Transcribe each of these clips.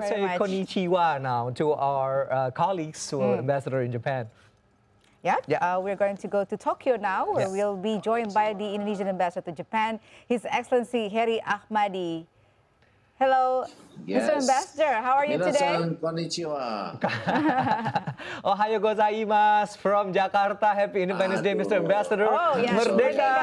will say much. konnichiwa now to our colleagues, to our ambassador in Japan. Yeah, Yeah. we're going to go to Tokyo now, where Yes. we'll be joined by the Indonesian ambassador to Japan, His Excellency Heri Ahmadi. Hello, Mr. Yes. Ambassador. How are you today? Minasan konnichiwa. Ohayo gozaimasu from Jakarta. Happy Independence Day, Mr. Ambassador. Oh, yes, Merdeka!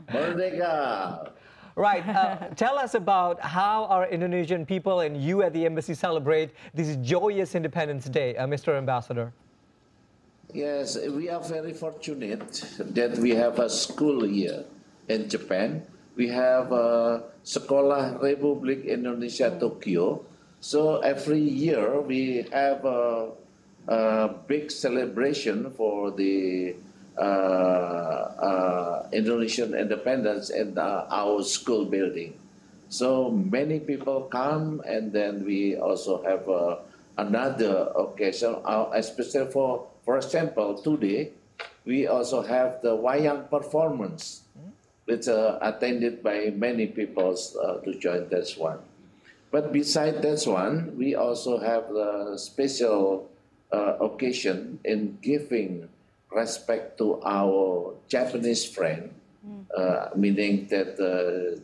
Merdeka! Right. Tell us about how our Indonesian people and you at the embassy celebrate this joyous Independence Day, Mr. Ambassador. Yes, we are very fortunate that we have a school here in Japan. We have Sekolah Republik Indonesia Tokyo. So every year we have a big celebration for the Indonesian independence in our school building. So many people come, and then we also have another occasion, especially for example, today we also have the wayang performance, which attended by many people to join this one. But beside this one, we also have a special occasion in giving respect to our Japanese friend, meaning that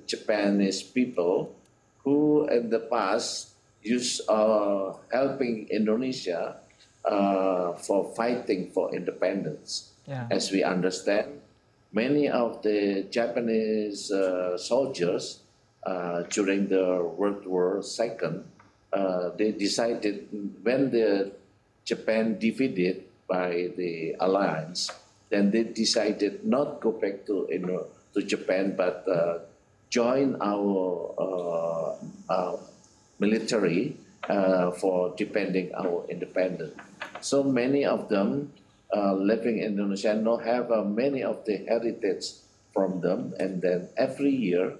Japanese people who in the past used helping Indonesia for fighting for independence. Yeah. As we understand, many of the Japanese soldiers during the World War II, they decided when the Japan defeated by the alliance, then they decided not go back to Japan, but join our military for defending our independence. So many of them living in Indonesia now have many of the heritage from them, and then every year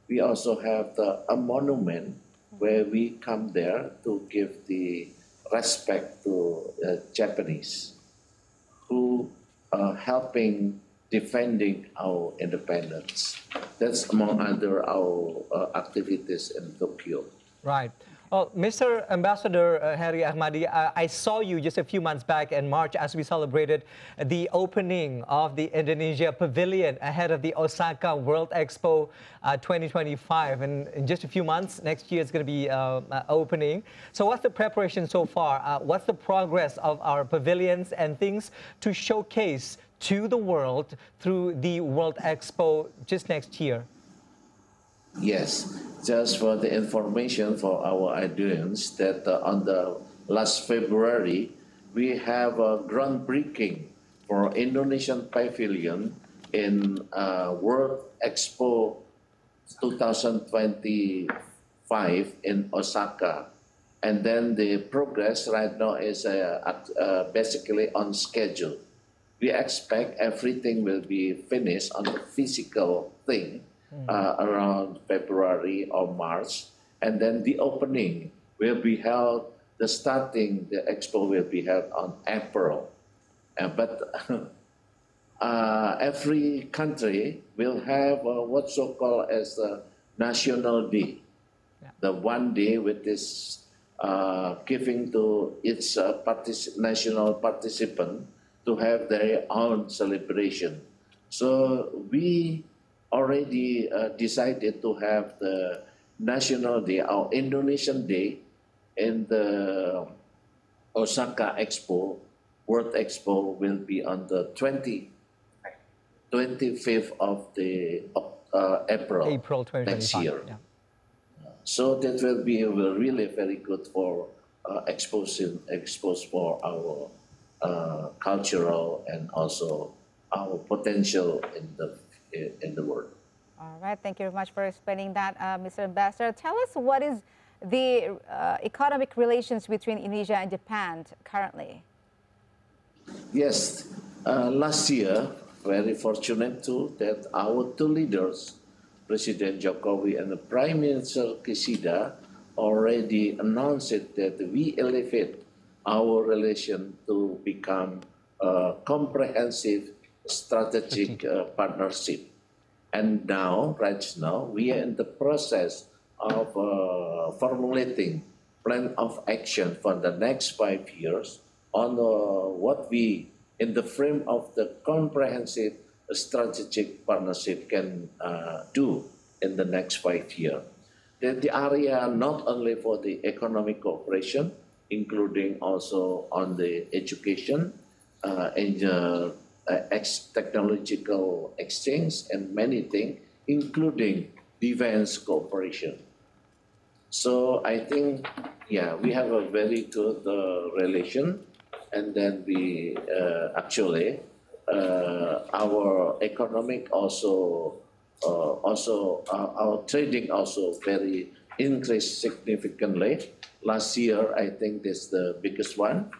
we also have a monument where we come there to give the respect to Japanese who are helping defending our independence. That's among other our activities in Tokyo. Right. Well, Mr. Ambassador Heri Ahmadi, I saw you just a few months back in March as we celebrated the opening of the Indonesia Pavilion ahead of the Osaka World Expo 2025. And in just a few months, next year it's going to be opening. So what's the preparation so far? What's the progress of our pavilions and things to showcase to the world through the World Expo just next year? Yes, just for the information for our audience that on the last February, we have a groundbreaking for Indonesian Pavilion in World Expo 2025 in Osaka. And then the progress right now is basically on schedule. We expect everything will be finished on the physical thing around February or March, and then the opening will be held, the expo will be held on April. But every country will have what's so called as the National Day, the one day with this giving to its national participant to have their own celebration. So we already decided to have the National Day, our Indonesian Day, in the Osaka Expo. World Expo will be on the 25th of the April 2025. next year. Yeah. So that will be really very good for expose for our cultural and also our potential in the world. All right, thank you very much for explaining that, Mr. Ambassador. Tell us what is the economic relations between Indonesia and Japan currently? Yes, last year, very fortunate too that our two leaders, President Jokowi and the Prime Minister Kishida, already announced it that we elevate our relation to become a comprehensive strategic partnership. And now, right now, we are in the process of formulating plan of action for the next 5 years on what we, in the frame of the comprehensive strategic partnership, can do in the next 5 years. The area not only for the economic cooperation, including also on the education and technological exchange and many things, including defense cooperation. So I think, yeah, we have a very good relation, and then we actually our economic also our trading also very increased significantly. Last year, I think this is the biggest one.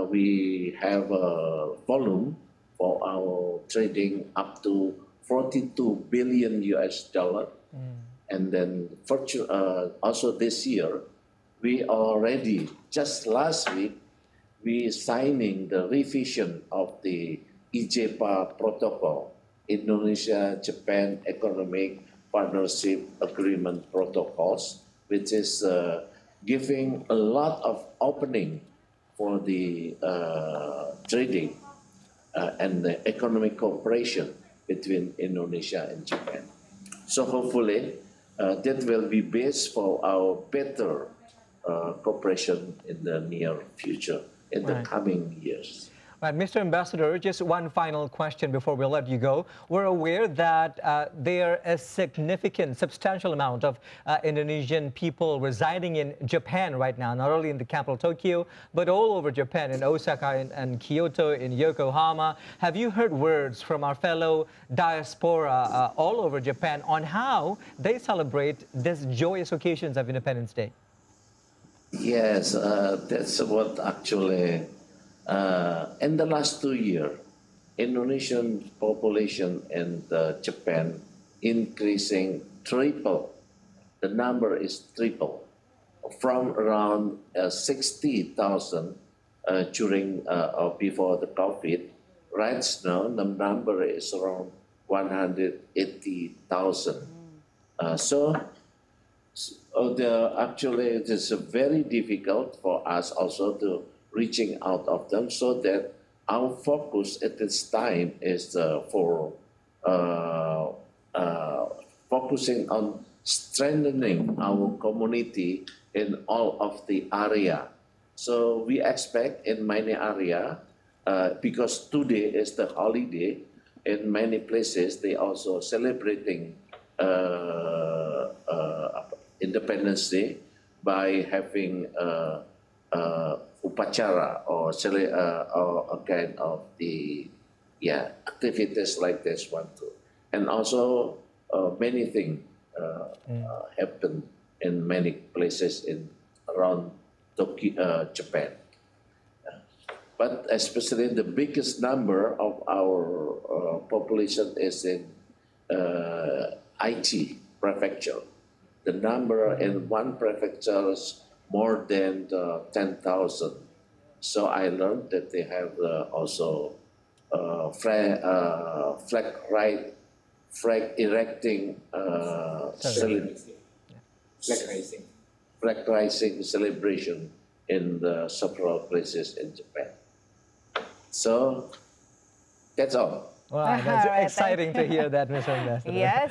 We have a volume for our trading up to 42 billion US dollar. And then also this year, we already, just last week, we signing the revision of the IJPA protocol, Indonesia-Japan Economic Partnership Agreement protocols, which is giving a lot of opening for the trading and the economic cooperation between Indonesia and Japan. So hopefully that will be based for our better cooperation in the near future, in the coming years. Right, Mr. Ambassador, just one final question before we let you go. We're aware that there is a significant, substantial amount of Indonesian people residing in Japan right now, not only in the capital Tokyo, but all over Japan, in Osaka and Kyoto, in Yokohama. Have you heard words from our fellow diaspora all over Japan on how they celebrate these joyous occasions of Independence Day? Yes, that's what actually, in the last 2 years, Indonesian population in Japan increasing triple. The number is triple, from around 60,000 during or before the COVID. Right now, the number is around 180,000. Actually, it is very difficult for us also to reaching out of them, so that our focus at this time is for focusing on strengthening our community in all of the area. So we expect in many area, because today is the holiday, in many places they also celebrating Independence Day by having upacara or a kind of the activities like this one too, and also many things happen in many places in around Tokyo, Japan. But especially the biggest number of our population is in Aichi prefecture. The number in one prefecture is more than 10,000. So I learned that they have also flag erecting flag raising celebration in several places in Japan. So that's all. Wow, that's exciting to hear that, Mr. Ambassador. Yes,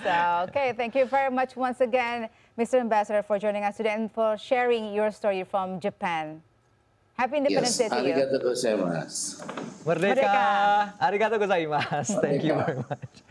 okay. Thank you very much once again, Mr. Ambassador, for joining us today and for sharing your story from Japan. Happy Independence Day to you. Arigatou gozaimasu. Merdeka! Arigatou gozaimasu. Thank you very much.